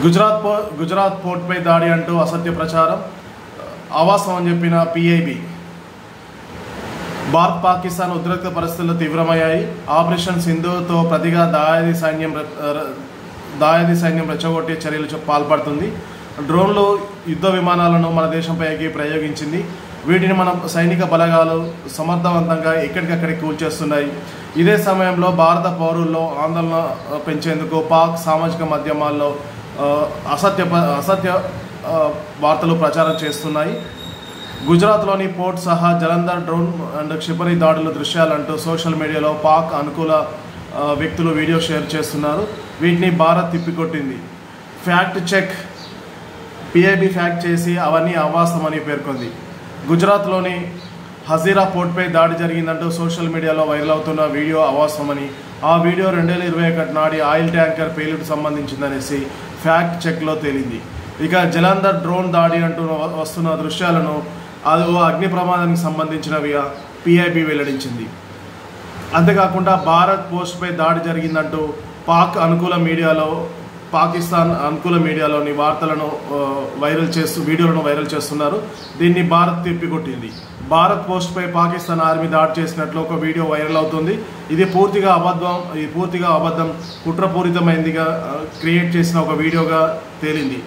గుజరాత్ పోర్ట్పై దాడి అంటూ అసత్య ప్రచారం, ఆవాసం అని చెప్పిన పిఐబి. భారత్ పాకిస్తాన్ ఉద్రిక్త పరిస్థితులు తీవ్రమయ్యాయి. ఆపరేషన్ సింధూర్తో ప్రతిగా దాయాది సైన్యం రెచ్చగొట్టే చర్యలు పాల్పడుతుంది. డ్రోన్లు, యుద్ధ విమానాలను మన దేశంపైకి ప్రయోగించింది. వీటిని మన సైనిక బలగాలు సమర్థవంతంగా ఎక్కడికక్కడికి కూల్చేస్తున్నాయి. ఇదే సమయంలో భారత పౌరుల్లో ఆందోళన పెంచేందుకు పాక్ సామాజిక మాధ్యమాల్లో అసత్య వార్తలు ప్రచారం చేస్తున్నాయి. గుజరాత్లోని పోర్ట్ సహా జలంధర్ డ్రోన్ అండ్ క్షిపణి దాడుల దృశ్యాలంటూ సోషల్ మీడియాలో పాక్ అనుకూల వ్యక్తులు వీడియో షేర్ చేస్తున్నారు. వీటిని భారత్ తిప్పికొట్టింది. ఫ్యాక్ట్ చెక్ పిఐబి ఫ్యాక్ట్ చేసి అవన్నీ అవాస్తవమని పేర్కొంది. గుజరాత్లోని హజీరా పోర్ట్పై దాడి జరిగిందంటూ సోషల్ మీడియాలో వైరల్ అవుతున్న వీడియో అవాస్తవమని, ఆ వీడియో 2021 నాటి ఆయిల్ ట్యాంకర్ పేలుడు సంబంధించిందనేసి ఫ్యాక్ట్ చెక్లో తేలింది. ఇక జలంధర్ డ్రోన్ దాడి అంటూ వస్తున్న దృశ్యాలను అది అగ్ని ప్రమాదానికి సంబంధించినవిగా పిఐబి వెల్లడించింది. అంతేకాకుండా భారత్ పోస్ట్పై దాడి జరిగిందంటూ పాకిస్తాన్ అనుకూల మీడియాలోని వార్తలను వీడియోలను వైరల్ చేస్తున్నారు. దీన్ని భారత్ తిప్పికొట్టింది. భారత్ పోస్ట్పై పాకిస్తాన్ ఆర్మీ దాడి చేసినట్లు ఒక వీడియో వైరల్ అవుతుంది. ఇది పూర్తిగా అబద్ధం, కుట్రపూరితమైనదిగా క్రియేట్ చేసిన ఒక వీడియోగా తేలింది.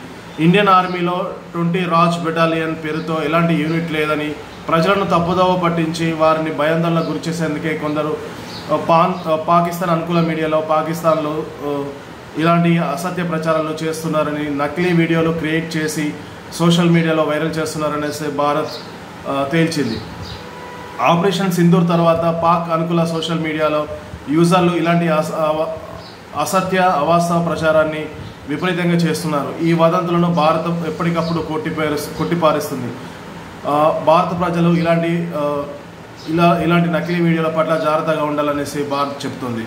ఇండియన్ ఆర్మీలో 20 రాజ్ బెటాలియన్ పేరుతో ఎలాంటి యూనిట్ లేదని, ప్రజలను తప్పుదోవ పట్టించి వారిని భయాందోళనకు గురిచేసేందుకే కొందరు పాకిస్తాన్ అనుకూల మీడియాలో పాకిస్తాన్లో ఇలాంటి అసత్య ప్రచారాలు చేస్తున్నారని, నకిలీ వీడియోలు క్రియేట్ చేసి సోషల్ మీడియాలో వైరల్ చేస్తున్నారనేసి భారత్ తేల్చింది. ఆపరేషన్ సింధూర్ తర్వాత పాక్ అనుకూల సోషల్ మీడియాలో యూజర్లు ఇలాంటి అవాస్తవ ప్రచారాన్ని విపరీతంగా చేస్తున్నారు. ఈ వదంతులను భారత్ ఎప్పటికప్పుడు కొట్టిపారేస్తుంది. భారత ప్రజలు ఇలాంటి నకిలీ వీడియోల పట్ల జాగ్రత్తగా ఉండాలనేసి భారత్ చెప్తుంది.